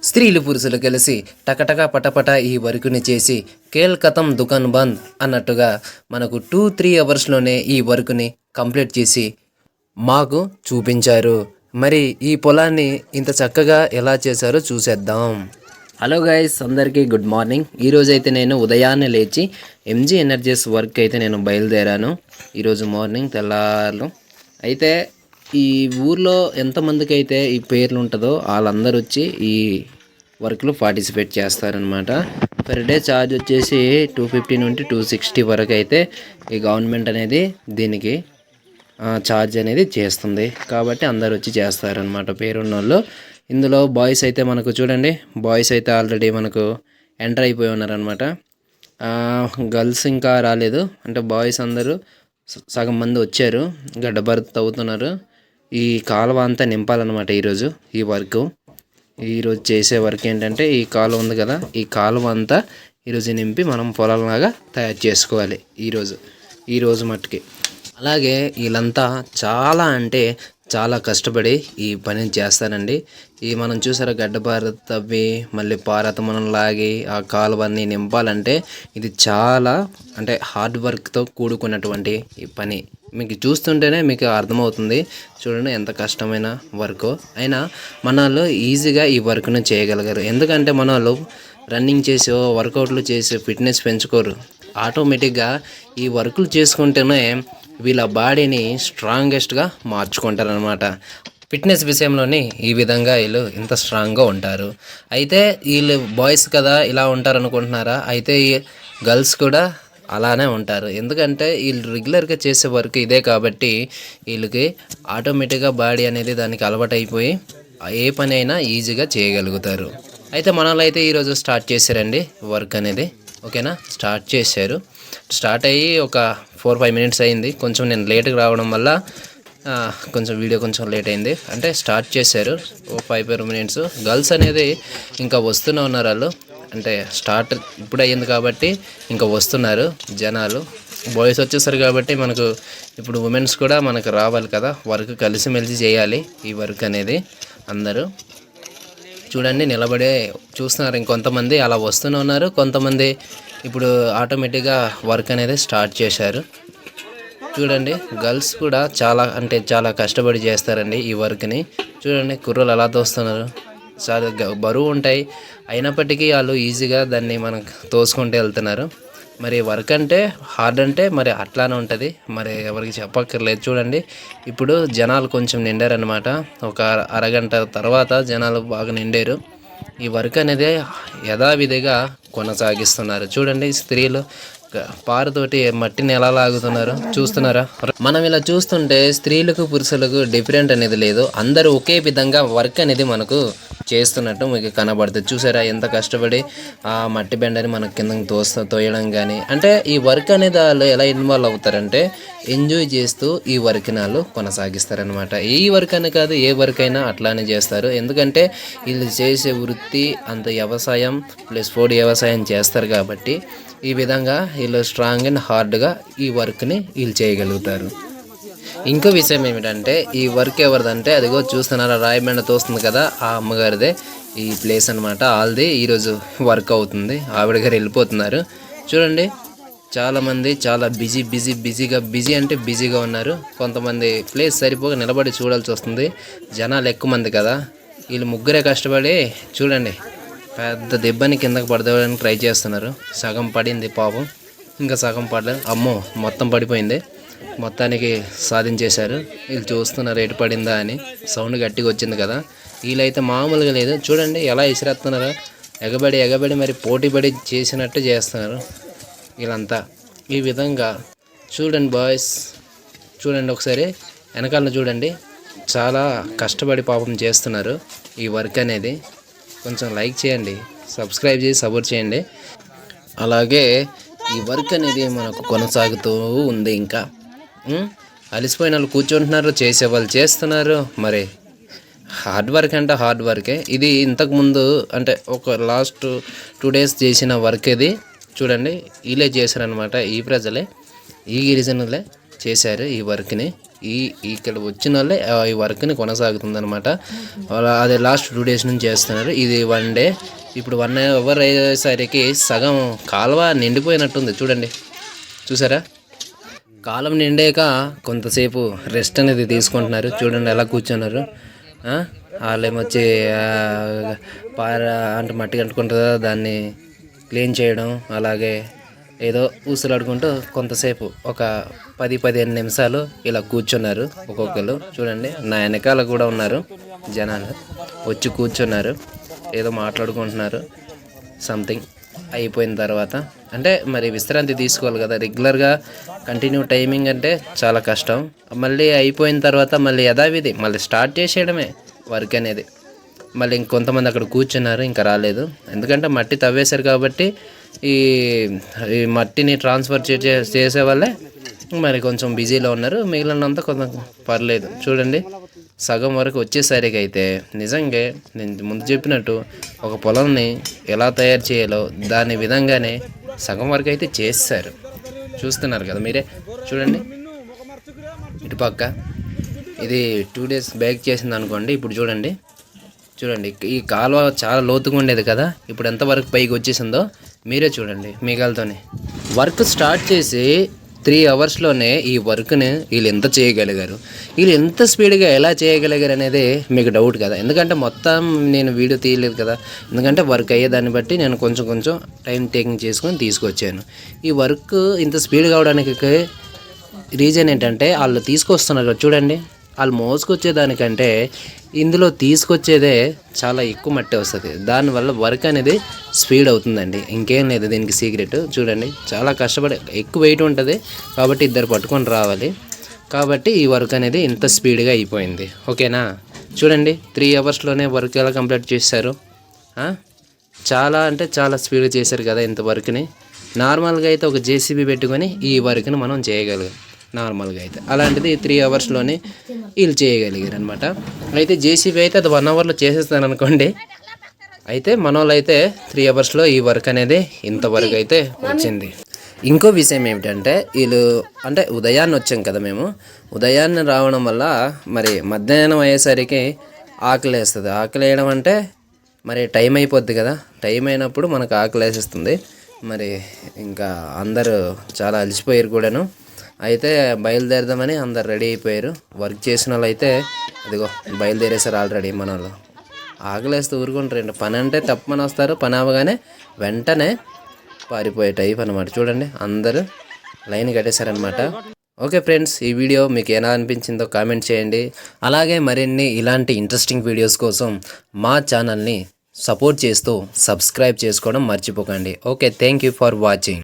స్త్రీలు పురుషులు కలిసి టకటక పటపట ఈ వర్క్ని చేసి కేల్కతం దుకాన్ బంద్ అన్నట్టుగా మనకు 2-3 అవర్స్లోనే ఈ వర్క్ని కంప్లీట్ చేసి మాకు చూపించారు. మరి ఈ పొలాన్ని ఇంత చక్కగా ఎలా చేశారో చూసేద్దాం. హలో గైస్, అందరికీ గుడ్ మార్నింగ్. ఈరోజైతే నేను ఉదయాన్నే లేచి ఎంజీ ఎనర్జీస్ వర్క్ అయితే నేను బయలుదేరాను. ఈరోజు మార్నింగ్ తెల్లారు అయితే ఈ ఊర్లో ఎంతమందికి అయితే ఈ పేర్లు ఉంటుందో వాళ్ళందరూ వచ్చి ఈ వర్క్లో పార్టిసిపేట్ చేస్తారనమాట. పర్ డే ఛార్జ్ వచ్చేసి 250 నుండి 260 వరకు అయితే ఈ గవర్నమెంట్ అనేది దీనికి ఛార్జ్ అనేది చేస్తుంది. కాబట్టి అందరు వచ్చి చేస్తారనమాట పేరున్న వాళ్ళు. ఇందులో బాయ్స్ అయితే మనకు చూడండి, బాయ్స్ అయితే ఆల్రెడీ మనకు ఎంటర్ అయిపోయి ఉన్నారనమాట. గర్ల్స్ ఇంకా రాలేదు. అంటే బాయ్స్ అందరూ సగం మంది వచ్చారు, గడ్డ భరత్ అవుతున్నారు. ఈ కాలువ అంతా నింపాలన్నమాట ఈరోజు. ఈ వర్క్ ఈరోజు చేసే వర్క్ ఏంటంటే ఈ కాలువ ఉంది కదా, ఈ కాలువ అంతా ఈరోజు నింపి మనం పొలాలలాగా తయారు చేసుకోవాలి ఈరోజు మట్టుకి. అలాగే వీళ్ళంతా చాలా అంటే చాలా కష్టపడి ఈ పని చేస్తారండి. ఈ మనం చూసారా గడ్డ భారత్ తవ్వి మళ్ళీ పారత మనం లాగి ఆ కాలువన్నీ నింపాలంటే ఇది చాలా అంటే హార్డ్ వర్క్తో కూడుకున్నటువంటి ఈ పని. మీకు చూస్తుంటేనే మీకు అర్థమవుతుంది. చూడండి ఎంత కష్టమైన వర్క్ అయినా మన వాళ్ళు ఈజీగా ఈ వర్క్ను చేయగలిగారు. ఎందుకంటే మన వాళ్ళు రన్నింగ్ చేసి వర్కౌట్లు చేసి ఫిట్నెస్ పెంచుకోరు. ఆటోమేటిక్గా ఈ వర్కులు చేసుకుంటేనే వీళ్ళ బాడీని స్ట్రాంగెస్ట్గా మార్చుకుంటారనమాట. ఫిట్నెస్ విషయంలోని ఈ విధంగా వీళ్ళు ఇంత స్ట్రాంగ్గా ఉంటారు. అయితే వీళ్ళు బాయ్స్ కదా ఇలా ఉంటారు అనుకుంటున్నారా? అయితే ఈ గర్ల్స్ కూడా అలానే ఉంటారు. ఎందుకంటే వీళ్ళు రెగ్యులర్గా చేసే వర్క్ ఇదే కాబట్టి వీళ్ళకి ఆటోమేటిక్గా బాడీ అనేది దానికి అలవాటు అయిపోయి ఏ పని అయినా ఈజీగా చేయగలుగుతారు. అయితే మనలో అయితే ఈరోజు స్టార్ట్ చేశారండి వర్క్ అనేది. ఓకేనా, స్టార్ట్ చేశారు. స్టార్ట్ అయ్యి ఒక 4-5 మినిట్స్ అయింది. కొంచెం నేను లేట్గా రావడం వల్ల కొంచెం వీడియో కొంచెం లేట్ అయింది. అంటే స్టార్ట్ చేశారు 5 మినిట్స్. గర్ల్స్ అనేది ఇంకా వస్తూనే ఉన్నారు. వాళ్ళు అంటే స్టార్ట్ ఇప్పుడు అయ్యింది కాబట్టి ఇంకా వస్తున్నారు జనాలు. బాయ్స్ వచ్చేసారు కాబట్టి మనకు ఇప్పుడు ఉమెన్స్ కూడా మనకు రావాలి కదా, వర్క్ కలిసిమెలిసి చేయాలి ఈ వర్క్ అనేది. అందరూ చూడండి నిలబడే చూస్తున్నారు. ఇంకొంతమంది అలా వస్తూనే ఉన్నారు, కొంతమంది ఇప్పుడు ఆటోమేటిక్గా వర్క్ అనేది స్టార్ట్ చేశారు. చూడండి గర్ల్స్ కూడా చాలా అంటే చాలా కష్టపడి చేస్తారండి ఈ వర్క్ని. చూడండి కుర్రలు ఎలా తోస్తున్నారు. చాలా బరువు ఉంటాయి, అయినప్పటికీ వాళ్ళు ఈజీగా దాన్ని మనకు తోసుకుంటూ వెళ్తున్నారు. మరి వర్క్ అంటే హార్డ్ అంటే మరి అట్లానే ఉంటుంది, మరి ఎవరికి చెప్పక్కర్లేదు. చూడండి ఇప్పుడు జనాలు కొంచెం నిండారనమాట. ఒక అరగంట తర్వాత జనాలు బాగా నిండారు. ఈ వర్క్ అనేది యథావిధిగా కొనసాగిస్తున్నారు. చూడండి స్త్రీలు పారతోటి మట్టిని ఎలా లాగుతున్నారు చూస్తున్నారా? మనం ఇలా చూస్తుంటే స్త్రీలకు పురుషులకు డిఫరెంట్ అనేది లేదు. అందరూ ఒకే విధంగా వర్క్ అనేది మనకు చేస్తున్నట్టు మీకు కనబడుతుంది. చూసారా ఎంత కష్టపడి ఆ మట్టి బెండని మనకు కింద తోయడం కానీ. అంటే ఈ వర్క్ అనేది వాళ్ళు ఎలా ఇన్వాల్వ్ అవుతారంటే ఎంజాయ్ చేస్తూ ఈ వర్క్ని వాళ్ళు కొనసాగిస్తారనమాట. ఈ వర్క్ అని కాదు, ఏ వర్క్ అయినా అట్లానే చేస్తారు. ఎందుకంటే వీళ్ళు చేసే వృత్తి అంత వ్యవసాయం ప్లస్ ఫుడ్ వ్యవసాయం చేస్తారు కాబట్టి ఈ విధంగా వీళ్ళు స్ట్రాంగ్ అండ్ హార్డ్గా ఈ వర్క్ని వీళ్ళు చేయగలుగుతారు. ఇంకో విషయం ఏమిటంటే ఈ వర్క్ ఎవరిదంటే అదిగో చూస్తున్నారా రాయబండ తోస్తుంది కదా, ఆ అమ్మగారిదే ఈ ప్లేస్ అనమాట. వాళ్ళది ఈరోజు వర్క్ అవుతుంది. ఆవిడ గారు వెళ్ళిపోతున్నారు. చూడండి చాలామంది చాలా బిజీ అంటే బిజీగా ఉన్నారు. కొంతమంది ప్లేస్ సరిపోక నిలబడి చూడాల్సి వస్తుంది, జనాలు ఎక్కువ మంది కదా. వీళ్ళు ముగ్గురే కష్టపడి చూడండి పెద్ద దెబ్బని కిందకు పడదేవడానికి ట్రై చేస్తున్నారు. సగం పడింది పాపం, ఇంకా సగం పడలేదు. అమ్మో మొత్తం పడిపోయింది. మొత్తానికి సాధించేశారు. వీళ్ళు చూస్తున్నారు ఎటు పడిందా అని. సౌండ్ గట్టిగా వచ్చింది కదా. వీళ్ళైతే మామూలుగా లేదు. చూడండి ఎలా ఇసిరేస్తున్నారో, ఎగబడి మరి పోటీపడి చేసినట్టు చేస్తున్నారు వీళ్ళంతా. ఈ విధంగా చూడండి బాయ్స్, చూడండి ఒకసారి వెనకాల చూడండి, చాలా కష్టపడి పాపం చేస్తున్నారు ఈ వర్క్ అనేది. కొంచెం లైక్ చేయండి, సబ్స్క్రైబ్ చేసి సపోర్ట్ చేయండి. అలాగే ఈ వర్క్ అనేది మనకు కొనసాగుతూ ఉంది. ఇంకా అలసిపోయిన వాళ్ళు కూర్చుంటున్నారు, చేసేవాళ్ళు చేస్తున్నారు. మరి హార్డ్ వర్క్ అంటే హార్డ్ వర్కే. ఇది ఇంతకుముందు అంటే ఒక లాస్ట్ 2 డేస్ చేసిన వర్క్ ఇది. చూడండి వీళ్ళే చేశారనమాట, ఈ ప్రజలే ఈ గిరిజనులే చేశారు ఈ వర్క్ని. ఇక్కడ వచ్చిన వాళ్ళే ఈ వర్క్ని కొనసాగుతుందన్నమాట. అదే లాస్ట్ 2 days నుంచి చేస్తున్నారు. ఇది 1 day. ఇప్పుడు 1 hour అయ్యేసరికి సగం కాలువ నిండిపోయినట్టుంది చూడండి. చూసారా, కాలం నిండాక కొంతసేపు రెస్ట్ అనేది తీసుకుంటున్నారు. చూడండి ఎలా కూర్చున్నారు. వాళ్ళేమొచ్చి పార అంటే మట్టి అంటుకుంటుందా దాన్ని క్లీన్ చేయడం, అలాగే ఏదో ఊసులాడుకుంటూ కొంతసేపు ఒక 10-15 నిమిషాలు ఇలా కూర్చున్నారు ఒక్కొక్కరు. చూడండి నా వెనకాల కూడా ఉన్నారు జనాలు, వచ్చి కూర్చున్నారు, ఏదో మాట్లాడుకుంటున్నారు సంథింగ్. అయిపోయిన తర్వాత అంటే మరి విశ్రాంతి తీసుకోవాలి కదా, రెగ్యులర్గా కంటిన్యూ టైమింగ్ అంటే చాలా కష్టం. మళ్ళీ అయిపోయిన తర్వాత మళ్ళీ యథావిధి మళ్ళీ స్టార్ట్ చేసేయడమే వర్క్ అనేది. మళ్ళీ ఇంకొంతమంది అక్కడ కూర్చున్నారు, ఇంకా రాలేదు. ఎందుకంటే మట్టి తవ్వేశారు కాబట్టి ఈ మట్టిని ట్రాన్స్ఫర్ చేసే వాళ్ళే మరి కొంచెం బిజీలో ఉన్నారు. మిగిలినంతా కొంచెం పర్లేదు. చూడండి సగం వరకు వచ్చేసరికి అయితే నిజంగా నేను ముందు చెప్పినట్టు ఒక పొలంని ఎలా తయారు చేయాలో దాని విధంగానే సగం వరకు అయితే చేస్తారు. చూస్తున్నారు కదా మీరే. చూడండి ఇటుపక్క ఇది 2 days బ్యాక్ చేసింది అనుకోండి. ఇప్పుడు చూడండి ఈ కాలువ చాలా లోతుగా ఉండేది కదా, ఇప్పుడు ఎంతవరకు పైకి వచ్చేసిందో మీరే చూడండి. మీగాలతోనే వర్క్ స్టార్ట్ చేసి 3 hours ఈ వర్క్ని వీళ్ళు ఎంత చేయగలిగారు, వీళ్ళు ఎంత స్పీడ్గా ఎలా చేయగలిగారు అనేది మీకు డౌట్ కదా. ఎందుకంటే మొత్తం నేను వీడియో తీయలేదు కదా, ఎందుకంటే వర్క్ అయ్యేదాన్ని బట్టి నేను కొంచెం టైం టేకింగ్ చేసుకొని తీసుకొచ్చాను. ఈ వర్క్ ఇంత స్పీడ్ కావడానికి రీజన్ ఏంటంటే వాళ్ళు తీసుకొస్తున్నారు చూడండి. వాళ్ళు మోసుకొచ్చేదానికంటే ఇందులో తీసుకొచ్చేదే చాలా ఎక్కువ మట్టి వస్తుంది. దానివల్ల వర్క్ అనేది స్పీడ్ అవుతుందండి, ఇంకేం లేదు దీనికి సీక్రెట్. చూడండి చాలా కష్టపడి ఎక్కువ వెయిట్ ఉంటుంది కాబట్టి ఇద్దరు పట్టుకొని రావాలి, కాబట్టి ఈ వర్క్ అనేది ఇంత స్పీడ్గా అయిపోయింది. ఓకేనా, చూడండి 3 hours వర్క్ ఎలా కంప్లీట్ చేశారు. చాలా అంటే చాలా స్పీడ్గా చేశారు కదా ఇంత వర్క్ని. నార్మల్గా అయితే ఒక JCB పెట్టుకొని ఈ వర్క్ని మనం చేయగలిగాం నార్మల్గా అయితే. అలాంటిది 3 hours వీళ్ళు చేయగలిగారు అనమాట. అయితే JCB అయితే అది 1 hour చేసేస్తాను అనుకోండి. అయితే మన వాళ్ళు అయితే 3 hours ఈ వర్క్ అనేది ఇంతవరకు అయితే వచ్చింది. ఇంకో విషయం ఏమిటంటే వీళ్ళు అంటే ఉదయాన్నే వచ్చాం కదా మేము. ఉదయాన్నే రావడం వల్ల మరి మధ్యాహ్నం అయ్యేసరికి ఆకలి వేస్తుంది. ఆకలి వేయడం అంటే మరి టైం అయిపోద్ది కదా, టైం అయినప్పుడు మనకు ఆకలి వేసేస్తుంది. మరి ఇంకా అందరూ చాలా అలసిపోయారు కూడాను. అయితే బయలుదేరదామని అందరు రెడీ అయిపోయారు. వర్క్ చేసిన వాళ్ళు అయితే అదిగో బయలుదేరేసారు ఆల్రెడీ. మన వాళ్ళు ఆకలేస్తే ఊరుకుంటారండి. పని అంటే తప్పమని వస్తారు, పని అవ్వగానే వెంటనే పారిపోయే టైప్ అనమాట. చూడండి అందరూ లైన్ కట్టేశారనమాట. ఓకే ఫ్రెండ్స్, ఈ వీడియో మీకు ఎలా అనిపించిందో కామెంట్ చేయండి. అలాగే మరిన్ని ఇలాంటి ఇంట్రెస్టింగ్ వీడియోస్ కోసం మా ఛానల్ని సపోర్ట్ చేస్తూ సబ్స్క్రైబ్ చేసుకోవడం మర్చిపోకండి. Okay, thank you for watching.